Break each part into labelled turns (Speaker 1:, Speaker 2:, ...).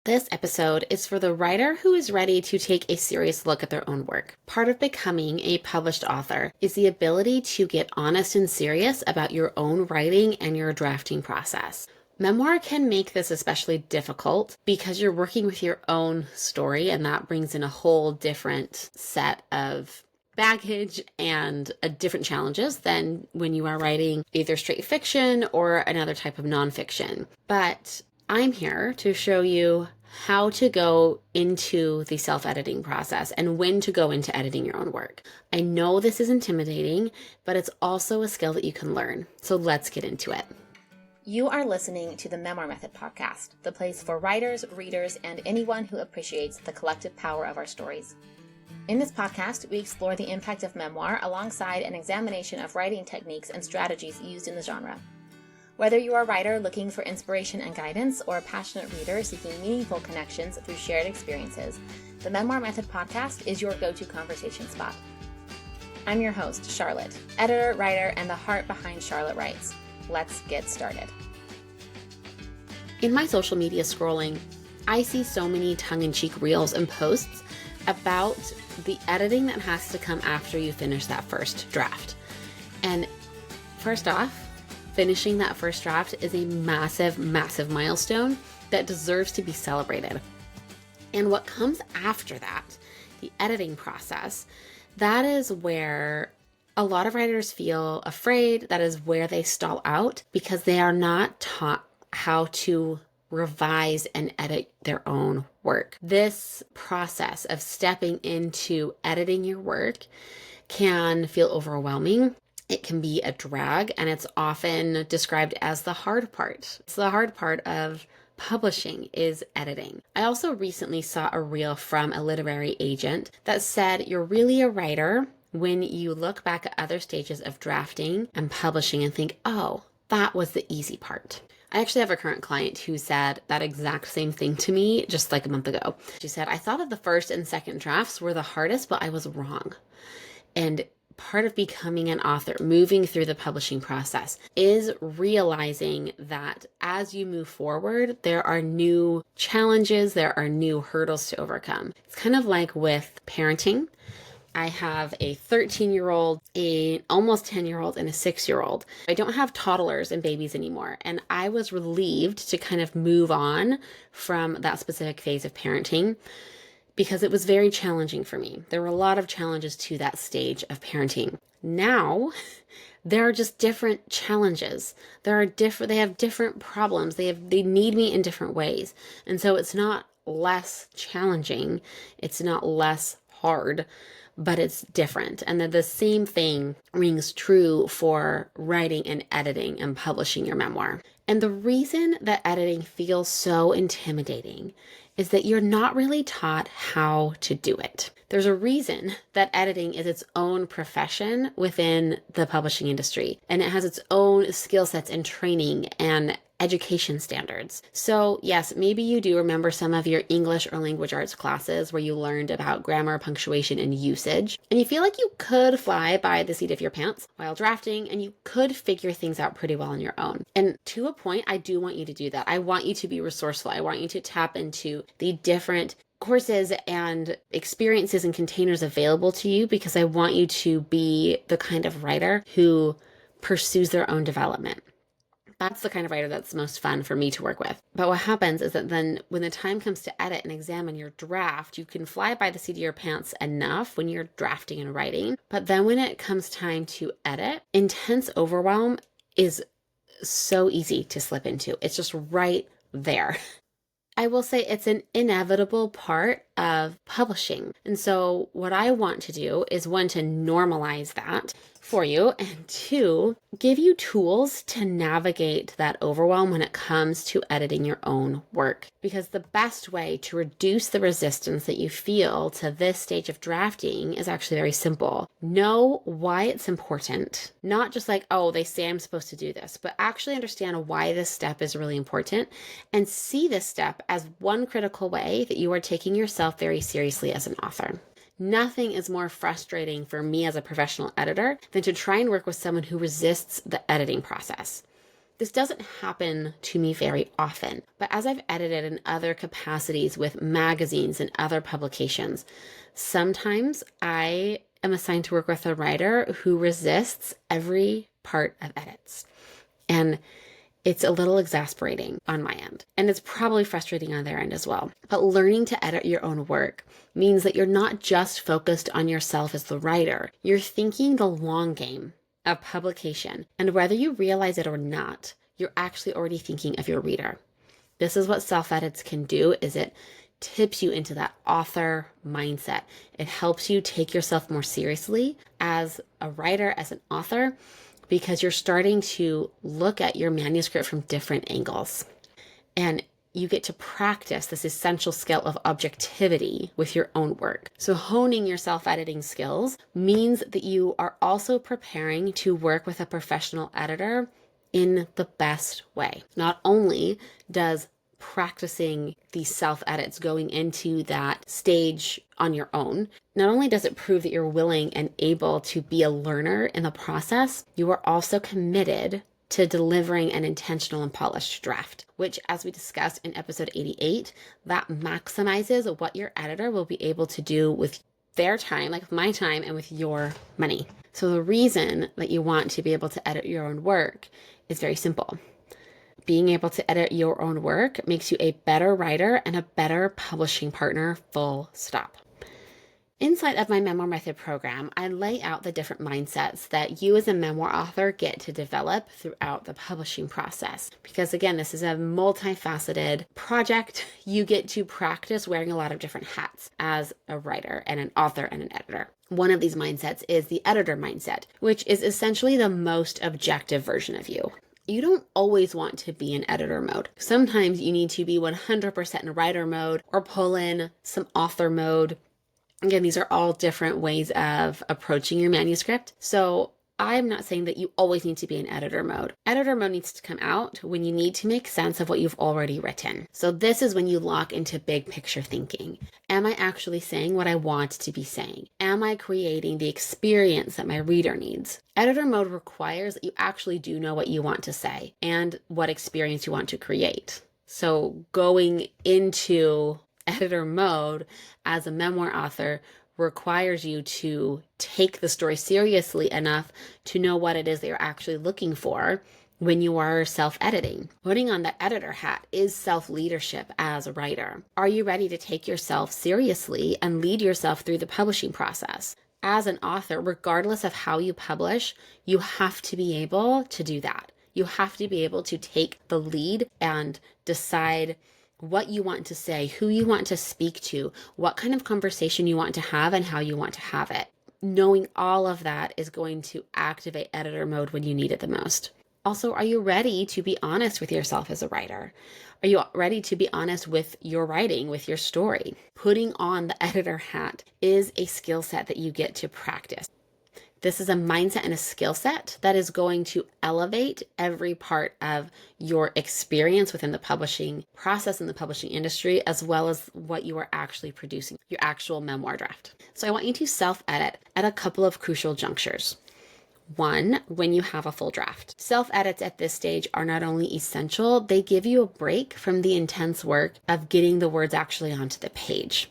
Speaker 1: This episode is for the writer who is ready to take a serious look at their own work. Part of becoming a published author is the ability to get honest and serious about your own writing and your drafting process. Memoir can make this especially difficult because you're working with your own story, and that brings in a whole different set of baggage and different challenges than when you are writing either straight fiction or another type of nonfiction. But I'm here to show you how to go into the self-editing process and when to go into editing your own work. I know this is intimidating, but it's also a skill that you can learn. So let's get into it.
Speaker 2: You are listening to the Memoir Method podcast, the place for writers, readers, and anyone who appreciates the collective power of our stories. In this podcast, we explore the impact of memoir alongside an examination of writing techniques and strategies used in the genre. Whether you are a writer looking for inspiration and guidance or a passionate reader seeking meaningful connections through shared experiences, the Memoir Method podcast is your go-to conversation spot. I'm your host, Charlotte, editor, writer, and the heart behind Charlotte Writes. Let's get started.
Speaker 1: In my social media scrolling, I see so many tongue-in-cheek reels and posts about the editing that has to come after you finish that first draft. And first off, finishing that first draft is a massive, massive milestone that deserves to be celebrated. And what comes after that, the editing process, that is where a lot of writers feel afraid. That is where they stall out because they are not taught how to revise and edit their own work. This process of stepping into editing your work can feel overwhelming. It can be a drag, and it's often described as the hard part. It's the hard part of publishing is editing. I also recently saw a reel from a literary agent that said you're really a writer when you look back at other stages of drafting and publishing and think, oh, that was the easy part. I actually have a current client who said that exact same thing to me just like a month ago. She said, I thought that the first and second drafts were the hardest, but I was wrong. And part of becoming an author, moving through the publishing process, is realizing that as you move forward, there are new challenges, there are new hurdles to overcome. It's kind of like with parenting. I have a 13-year-old, an almost 10-year-old, and a 6-year-old. I don't have toddlers and babies anymore. And I was relieved to kind of move on from that specific phase of parenting because it was very challenging for me. There were a lot of challenges to that stage of parenting. Now, there are just different challenges. They have different problems. They need me in different ways. And so it's not less challenging. It's not less hard, but it's different. And then the same thing rings true for writing and editing and publishing your memoir. And the reason that editing feels so intimidating is that you're not really taught how to do it. There's a reason that editing is its own profession within the publishing industry, and it has its own skill sets and training and education standards. So yes, maybe you do remember some of your English or language arts classes where you learned about grammar, punctuation, and usage, and you feel like you could fly by the seat of your pants while drafting, and you could figure things out pretty well on your own. And to a point, I do want you to do that. I want you to be resourceful. I want you to tap into the different courses and experiences and containers available to you because I want you to be the kind of writer who pursues their own development. That's the kind of writer that's most fun for me to work with. But what happens is that then when the time comes to edit and examine your draft, you can fly by the seat of your pants enough when you're drafting and writing. But then when it comes time to edit, intense overwhelm is so easy to slip into. It's just right there. I will say it's an inevitable part of publishing. And so what I want to do is, one, to normalize that for you, and two, give you tools to navigate that overwhelm when it comes to editing your own work. Because the best way to reduce the resistance that you feel to this stage of drafting is actually very simple. Know why it's important. Not just like, oh, they say I'm supposed to do this, but actually understand why this step is really important and see this step as one critical way that you are taking yourself very seriously as an author. Nothing is more frustrating for me as a professional editor than to try and work with someone who resists the editing process. This doesn't happen to me very often, but as I've edited in other capacities with magazines and other publications, sometimes I am assigned to work with a writer who resists every part of edits. And it's a little exasperating on my end, and it's probably frustrating on their end as well. But learning to edit your own work means that you're not just focused on yourself as the writer. You're thinking the long game of publication, and whether you realize it or not, you're actually already thinking of your reader. This is what self-edits can do, is it tips you into that author mindset. It helps you take yourself more seriously as a writer, as an author, because you're starting to look at your manuscript from different angles. And you get to practice this essential skill of objectivity with your own work. So honing your self-editing skills means that you are also preparing to work with a professional editor in the best way. Not only does practicing these self-edits, going into that stage on your own, not only does it prove that you're willing and able to be a learner in the process, you are also committed to delivering an intentional and polished draft, which, as we discussed in episode 88, that maximizes what your editor will be able to do with their time, like my time, and with your money. So the reason that you want to be able to edit your own work is very simple. Being able to edit your own work makes you a better writer and a better publishing partner, full stop. Inside of my Memoir Method program, I lay out the different mindsets that you as a memoir author get to develop throughout the publishing process. Because again, this is a multifaceted project. You get to practice wearing a lot of different hats as a writer and an author and an editor. One of these mindsets is the editor mindset, which is essentially the most objective version of you. You don't always want to be in editor mode. Sometimes you need to be 100% in writer mode or pull in some author mode. Again, these are all different ways of approaching your manuscript. So I'm not saying that you always need to be in editor mode. Editor mode needs to come out when you need to make sense of what you've already written. So this is when you lock into big picture thinking. Am I actually saying what I want to be saying? Am I creating the experience that my reader needs? Editor mode requires that you actually do know what you want to say and what experience you want to create. So going into editor mode as a memoir author requires you to take the story seriously enough to know what it is that you're actually looking for when you are self-editing. Putting on that editor hat is self-leadership as a writer. Are you ready to take yourself seriously and lead yourself through the publishing process? As an author, regardless of how you publish, you have to be able to do that. You have to be able to take the lead and decide what you want to say, who you want to speak to, what kind of conversation you want to have, and how you want to have it. Knowing all of that is going to activate editor mode when you need it the most. Also, are you ready to be honest with yourself as a writer? Are you ready to be honest with your writing, with your story? Putting on the editor hat is a skill set that you get to practice. This is a mindset and a skill set that is going to elevate every part of your experience within the publishing process in the publishing industry, as well as what you are actually producing, your actual memoir draft. So I want you to self-edit at a couple of crucial junctures. One, when you have a full draft. Self-edits at this stage are not only essential, they give you a break from the intense work of getting the words actually onto the page.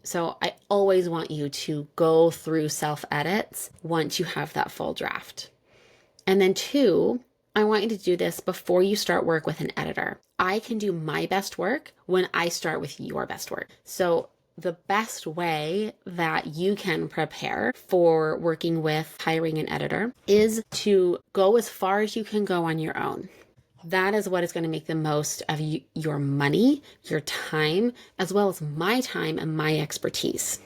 Speaker 1: So I always want you to go through self-edits once you have that full draft. And then two, I want you to do this before you start work with an editor. I can do my best work when I start with your best work. So the best way that you can prepare for working with hiring an editor is to go as far as you can go on your own. That is what is going to make the most of your money, your time, as well as my time and my expertise.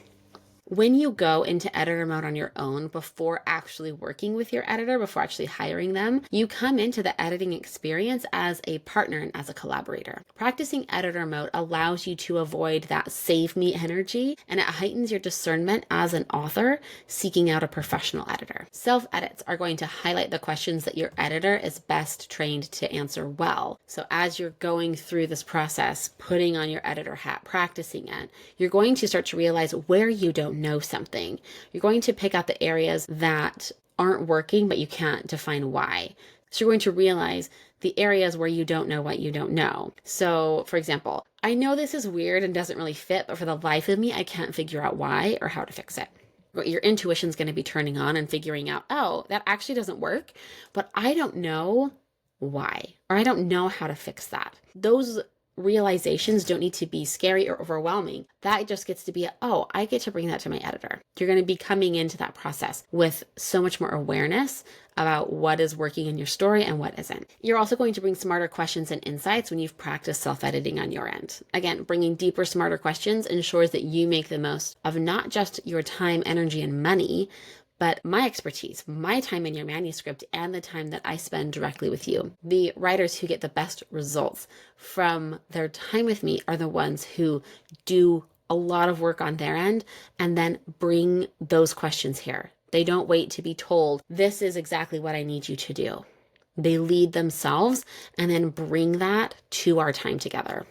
Speaker 1: When you go into editor mode on your own before actually working with your editor, before actually hiring them, you come into the editing experience as a partner and as a collaborator. Practicing editor mode allows you to avoid that save me energy, and it heightens your discernment as an author seeking out a professional editor. Self-edits are going to highlight the questions that your editor is best trained to answer well. So as you're going through this process, putting on your editor hat, practicing it, you're going to start to realize where you don't know something. You're going to pick out the areas that aren't working, but you can't define why. So you're going to realize the areas where you don't know what you don't know. So, for example, I know this is weird and doesn't really fit, but for the life of me, I can't figure out why or how to fix it. Your intuition is going to be turning on and figuring out, oh, that actually doesn't work, but I don't know why, or I don't know how to fix that. Those realizations don't need to be scary or overwhelming. That just gets to be, oh, I get to bring that to my editor. You're going to be coming into that process with so much more awareness about what is working in your story and what isn't. You're also going to bring smarter questions and insights when you've practiced self-editing on your end. Again, bringing deeper, smarter questions ensures that you make the most of not just your time, energy, and money, but my expertise, my time in your manuscript, and the time that I spend directly with you. The writers who get the best results from their time with me are the ones who do a lot of work on their end and then bring those questions here. They don't wait to be told, this is exactly what I need you to do. They lead themselves and then bring that to our time together.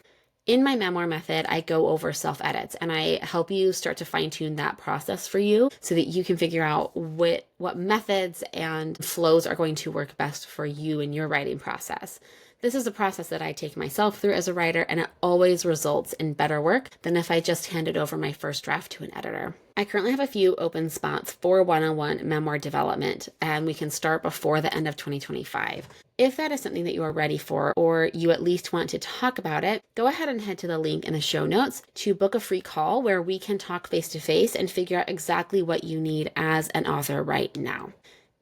Speaker 1: In my memoir method, I go over self-edits and I help you start to fine-tune that process for you so that you can figure out what methods and flows are going to work best for you in your writing process. This is a process that I take myself through as a writer, and it always results in better work than if I just handed over my first draft to an editor. I currently have a few open spots for one-on-one memoir development, and we can start before the end of 2025. If that is something that you are ready for, or you at least want to talk about it, go ahead and head to the link in the show notes to book a free call where we can talk face-to-face and figure out exactly what you need as an author right now.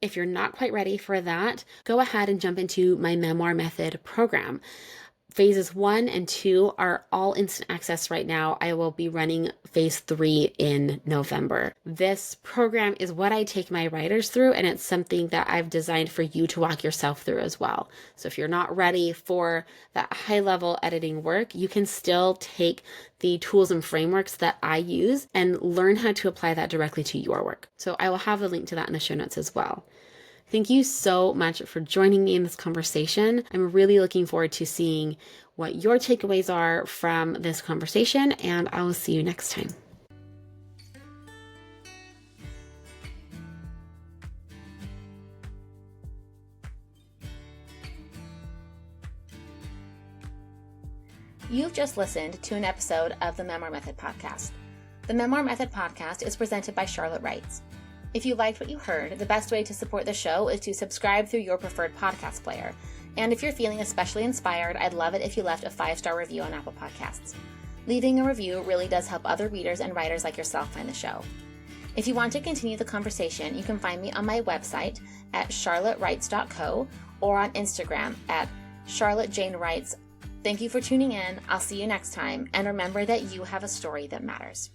Speaker 1: If you're not quite ready for that, go ahead and jump into my Memoir Method program. Phases 1 and 2 are all instant access right now. I will be running phase 3 in November. This program is what I take my writers through, and it's something that I've designed for you to walk yourself through as well. So if you're not ready for that high-level editing work, you can still take the tools and frameworks that I use and learn how to apply that directly to your work. So I will have a link to that in the show notes as well. Thank you so much for joining me in this conversation. I'm really looking forward to seeing what your takeaways are from this conversation, and I will see you next time.
Speaker 2: You've just listened to an episode of the Memoir Method podcast. The Memoir Method podcast is presented by Charlotte Writes. If you liked what you heard, the best way to support the show is to subscribe through your preferred podcast player. And if you're feeling especially inspired, I'd love it if you left a 5-star review on Apple Podcasts. Leaving a review really does help other readers and writers like yourself find the show. If you want to continue the conversation, you can find me on my website at charlottewrites.co or on Instagram at charlottejanewrites. Thank you for tuning in. I'll see you next time, and remember that you have a story that matters.